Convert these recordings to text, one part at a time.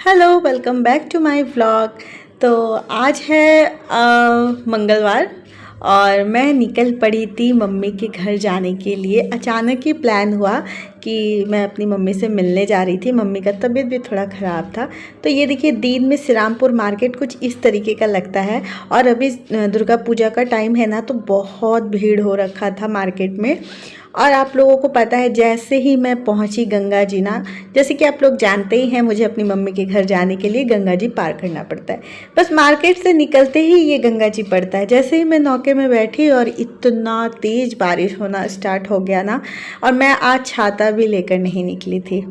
Hello, welcome back to my vlog. तो आज है मंगलवार और मैं निकल पड़ी थी मम्मी के घर जाने के लिए। अचानक ही प्लान हुआ कि मैं अपनी मम्मी से मिलने जा रही थी। मम्मी का तबीयत भी थोड़ा ख़राब था। तो ये देखिए, दिन में श्रीरामपुर मार्केट कुछ इस तरीके का लगता है। और अभी दुर्गा पूजा का टाइम है ना, तो बहुत भीड़ हो रखा था मार्केट में। और आप लोगों को पता है, जैसे ही मैं पहुंची गंगा जी ना, जैसे कि आप लोग जानते ही हैं, मुझे अपनी मम्मी के घर जाने के लिए गंगा जी पार करना पड़ता है। बस मार्केट से निकलते ही ये गंगा जी पड़ता है। जैसे ही मैं नौके में बैठी और इतना तेज़ बारिश होना स्टार्ट हो गया ना, और मैं आज छाता भी लेकर नहीं निकली थी।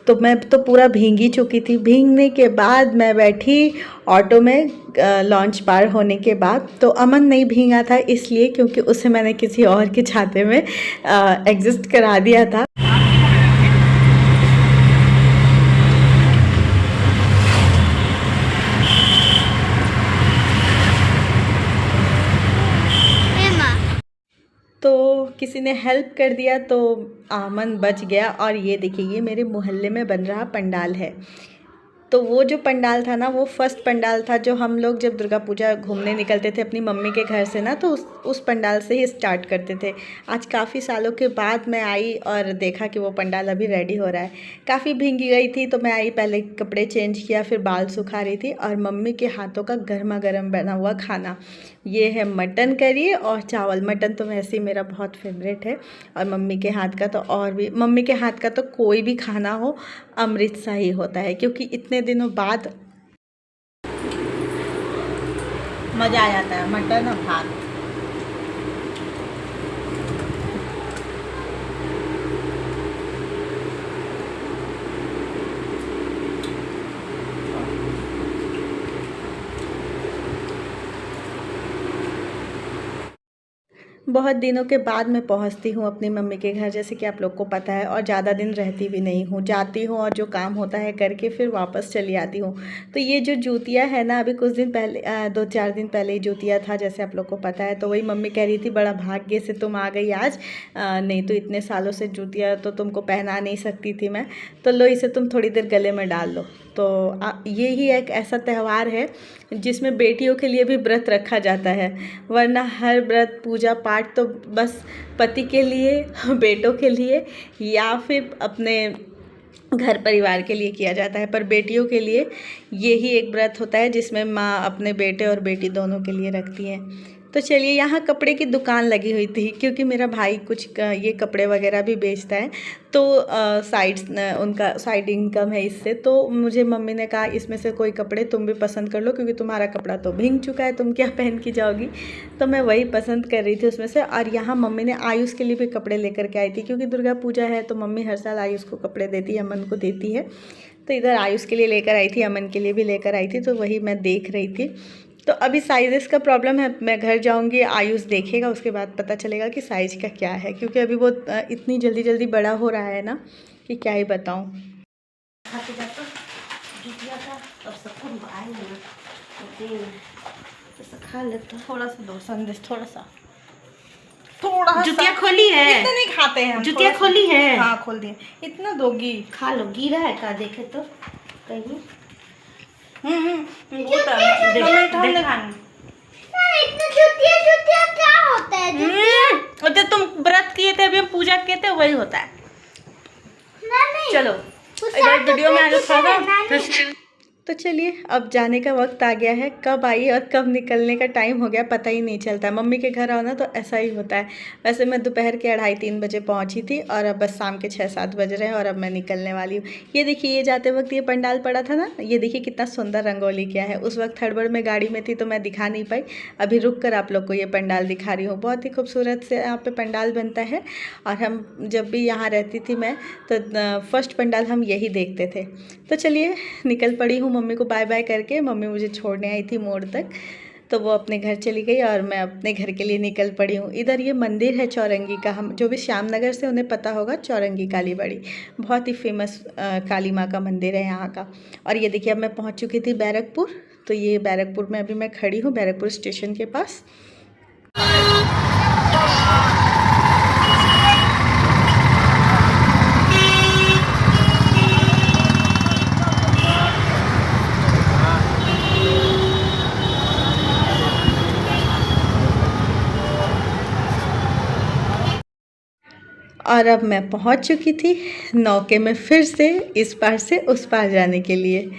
तो मैं तो पूरा भींगी चुकी थी। भींगने के बाद मैं बैठी ऑटो में लॉन्च पार होने के बाद। तो अमन नहीं भींगा था, इसलिए क्योंकि उसे मैंने किसी और के छाते में एडजस्ट करा दिया था। तो किसी ने हेल्प कर दिया तो अमन बच गया। और ये देखिए, ये मेरे मोहल्ले में बन रहा पंडाल है। तो वो जो पंडाल था ना, वो फर्स्ट पंडाल था जो हम लोग जब दुर्गा पूजा घूमने निकलते थे अपनी मम्मी के घर से ना, तो उस पंडाल से ही स्टार्ट करते थे। आज काफ़ी सालों के बाद मैं आई और देखा कि वो पंडाल अभी रेडी हो रहा है। काफ़ी भींगी गई थी, तो मैं आई, पहले कपड़े चेंज किया, फिर बाल सुखा रही थी। और मम्मी के हाथों का गर्मा गर्म बना हुआ खाना, ये है मटन करी और चावल। मटन तो वैसे ही मेरा बहुत फेवरेट है, और मम्मी के हाथ का तो और भी। मम्मी के हाथ का तो कोई भी खाना हो अमृत सा ही होता है, क्योंकि इतने दिनों बाद मज़ा आ जाता है मटन और भात। बहुत दिनों के बाद मैं पहुंचती हूं अपनी मम्मी के घर, जैसे कि आप लोग को पता है। और ज़्यादा दिन रहती भी नहीं हूं, जाती हूं और जो काम होता है करके फिर वापस चली आती हूं। तो ये जो जूतिया है ना, अभी कुछ दिन पहले 2-4 दिन पहले ही जूतिया था, जैसे आप लोग को पता है। तो वही मम्मी कह रही थी, बड़ा भाग्य से तुम आ गई आज, नहीं तो इतने सालों से जूतिया तो तुमको पहना नहीं सकती थी मैं। तो लो, इसे तुम थोड़ी देर गले में डाल लो। तो ये ही एक ऐसा त्यौहार है जिसमें बेटियों के लिए भी व्रत रखा जाता है। वरना हर व्रत पूजा पाठ तो बस पति के लिए, बेटों के लिए, या फिर अपने घर परिवार के लिए किया जाता है। पर बेटियों के लिए ये ही एक व्रत होता है जिसमें माँ अपने बेटे और बेटी दोनों के लिए रखती है। तो चलिए, यहाँ कपड़े की दुकान लगी हुई थी, क्योंकि मेरा भाई कुछ ये कपड़े वगैरह भी बेचता है। तो उनका साइड इनकम है इससे। तो मुझे मम्मी ने कहा, इसमें से कोई कपड़े तुम भी पसंद कर लो, क्योंकि तुम्हारा कपड़ा तो भीग चुका है, तुम क्या पहन के जाओगी। तो मैं वही पसंद कर रही थी उसमें से। और यहाँ मम्मी ने आयुष के लिए भी कपड़े लेकर के आई थी, क्योंकि दुर्गा पूजा है तो मम्मी हर साल आयुष को कपड़े देती है, अमन को देती है। तो इधर आयुष के लिए लेकर आई थी, अमन के लिए भी लेकर आई थी। तो वही मैं देख रही थी। तो अभी साइज़ का प्रॉब्लम है, मैं घर जाऊंगी, आयुष देखेगा, उसके बाद पता चलेगा कि साइज़ का क्या है। क्योंकि अभी वो इतनी जल्दी जल्दी बड़ा हो रहा है ना, कि क्या ही बताऊं। खा ले तो थोड़ा सा दो संदेश, थोड़ा सा जुतिया खोली है। इतना नहीं खाते हैं हम। जुतिया खोली है। हाँ, खोल दिए। इतना दोगी? खा लो, गिरा है का देखे तो कहीं। क्या होता है? तो तुम व्रत किए थे, अभी हम पूजा किए थे, वही होता है। चलो इधर वीडियो में आगे खागा। तो चलिए, अब जाने का वक्त आ गया है। कब आई और कब निकलने का टाइम हो गया पता ही नहीं चलता है। मम्मी के घर आओ ना तो ऐसा ही होता है। वैसे मैं दोपहर के 2:30-3 बजे पहुंची थी, और अब बस शाम के 6-7 बज रहे हैं, और अब मैं निकलने वाली हूँ। ये देखिए, ये जाते वक्त ये पंडाल पड़ा था ना, ये देखिए कितना सुंदर रंगोली किया है। उस वक्त हड़बड़ में गाड़ी में थी तो मैं दिखा नहीं पाई। अभी रुक कर आप लोग को ये पंडाल दिखा रही हूँ। बहुत ही खूबसूरत से यहाँ पर पंडाल बनता है। और हम जब भी यहाँ रहती थी मैं, तो फर्स्ट पंडाल हम यही देखते थे। तो चलिए, निकल पड़ी हूँ मम्मी को बाय बाय करके। मम्मी मुझे छोड़ने आई थी मोड़ तक, तो वो अपने घर चली गई और मैं अपने घर के लिए निकल पड़ी हूँ। इधर ये मंदिर है चौरंगी का, हम जो भी श्यामनगर से उन्हें पता होगा, चौरंगी काली बड़ी बहुत ही फेमस काली माँ का मंदिर है यहाँ का। और ये देखिए, अब मैं पहुँच चुकी थी बैरकपुर। तो ये बैरकपुर में अभी मैं खड़ी हूँ, बैरकपुर स्टेशन के पास। और अब मैं पहुंच चुकी थी नौके में फिर से इस पार से उस पार जाने के लिए।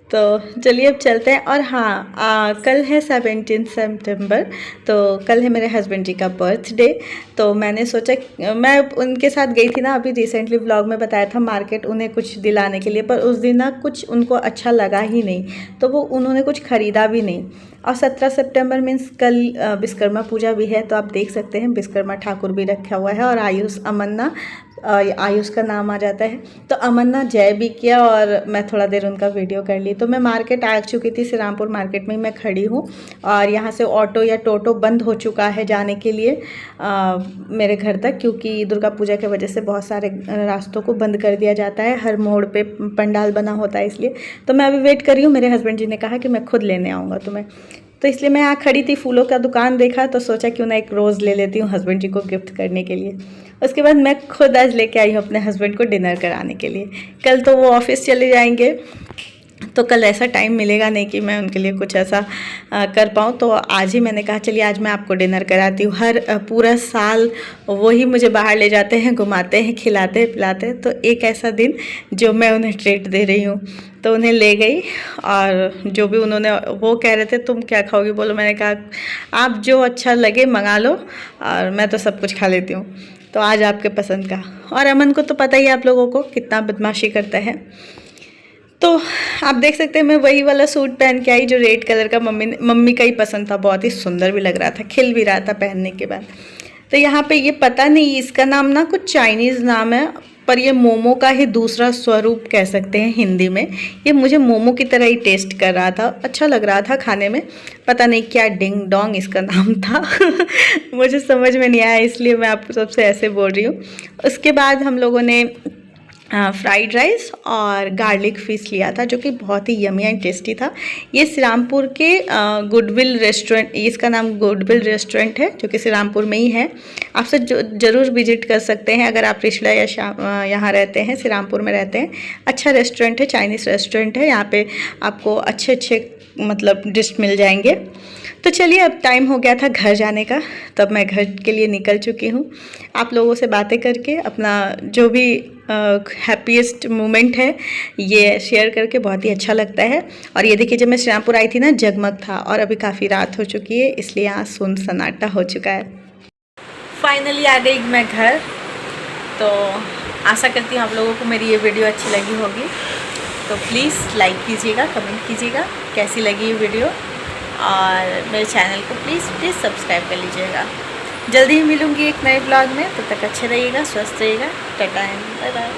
तो चलिए अब चलते हैं। और हाँ, कल है 17 सितंबर, तो कल है मेरे हस्बैंड जी का बर्थडे। तो मैंने सोचा, मैं उनके साथ गई थी ना, अभी रिसेंटली व्लॉग में बताया था, मार्केट उन्हें कुछ दिलाने के लिए, पर उस दिन ना कुछ उनको अच्छा लगा ही नहीं, तो वो उन्होंने कुछ ख़रीदा भी नहीं। और 17 सितंबर मीन्स कल विश्वकर्मा पूजा भी है, तो आप देख सकते हैं विश्वकर्मा ठाकुर भी रखा हुआ है और आयुष अमन्ना, आयुष का नाम आ जाता है, तो अमन्ना जय भी किया और मैं थोड़ा देर उनका वीडियो कर ली। तो मैं मार्केट आ चुकी थी, श्री रामपुर मार्केट में मैं खड़ी हूँ और यहाँ से ऑटो या टोटो बंद हो चुका है जाने के लिए मेरे घर तक, क्योंकि दुर्गा पूजा की वजह से बहुत सारे रास्तों को बंद कर दिया जाता है, हर मोड़ पे पंडाल बना होता है, इसलिए। तो मैं अभी वेट कर रही हूँ, मेरे हस्बैंड जी ने कहा कि मैं खुद लेने आऊँगा तुम्हें, तो इसलिए मैं यहाँ खड़ी थी। फूलों का दुकान देखा तो सोचा क्यों ना एक रोज़ ले लेती हूँ हस्बैंड जी को गिफ्ट करने के लिए। उसके बाद मैं खुद आज लेके आई हूँ अपने हस्बैंड को डिनर कराने के लिए। कल तो वो ऑफिस चले जाएंगे, तो कल ऐसा टाइम मिलेगा नहीं कि मैं उनके लिए कुछ ऐसा कर पाऊँ, तो आज ही मैंने कहा चलिए आज मैं आपको डिनर कराती हूँ। हर पूरा साल वही मुझे बाहर ले जाते हैं, घुमाते हैं, खिलाते हैं, पिलाते हैं, तो एक ऐसा दिन जो मैं उन्हें ट्रीट दे रही हूँ। तो उन्हें ले गई और जो भी उन्होंने, वो कह रहे थे तुम क्या खाओगी, बोलो, मैंने कहा आप जो अच्छा लगे मंगा लो और मैं तो सब कुछ खा लेती हूँ, तो आज आपके पसंद का। और अमन को तो पता ही है आप लोगों को कितना बदमाशी करता है। तो आप देख सकते हैं मैं वही वाला सूट पहन के आई जो रेड कलर का मम्मी का ही पसंद था, बहुत ही सुंदर भी लग रहा था, खिल भी रहा था पहनने के बाद। तो यहाँ पे ये पता नहीं, इसका नाम ना कुछ चाइनीज़ नाम है, पर ये मोमो का ही दूसरा स्वरूप कह सकते हैं हिंदी में। ये मुझे मोमो की तरह ही टेस्ट कर रहा था, अच्छा लग रहा था खाने में, पता नहीं क्या डिंग डोंग इसका नाम था मुझे समझ में नहीं आया, इसलिए मैं आपको सबसे ऐसे बोल रही हूँ। उसके बाद हम लोगों ने फ्राइड राइस और गार्लिक फ़िश लिया था, जो कि बहुत ही यमी एंड टेस्टी था। ये श्री रामपुर के गुडविल रेस्टोरेंट, इसका नाम गुडविल रेस्टोरेंट है, जो कि श्री रामपुर में ही है। आप सब ज़रूर विजिट कर सकते हैं अगर आप रिश्ला या यहाँ रहते हैं, श्री रामपुर में रहते हैं। अच्छा रेस्टोरेंट है, चाइनीज़ रेस्टोरेंट है, यहाँ पे आपको अच्छे अच्छे मतलब डिश मिल जाएंगे। तो चलिए अब टाइम हो गया था घर जाने का, तब मैं घर के लिए निकल चुकी हूँ। आप लोगों से बातें करके अपना जो भी हैप्पीएस्ट मोमेंट है ये शेयर करके बहुत ही अच्छा लगता है। और ये देखिए जब मैं श्री रामपुर आई थी ना, जगमग था, और अभी काफ़ी रात हो चुकी है, इसलिए यहाँ सुन सन्नाटा हो चुका है। फाइनली आ गई मैं घर। तो आशा करती हूँ आप लोगों को मेरी ये वीडियो अच्छी लगी होगी, तो प्लीज़ लाइक कीजिएगा, कमेंट कीजिएगा कैसी लगी ये वीडियो, और मेरे चैनल को प्लीज़ सब्सक्राइब कर लीजिएगा। जल्दी ही मिलूँगी एक नए ब्लॉग में, तब तक अच्छे रहिएगा, स्वस्थ रहिएगा, टाटा एंड बाय बाय।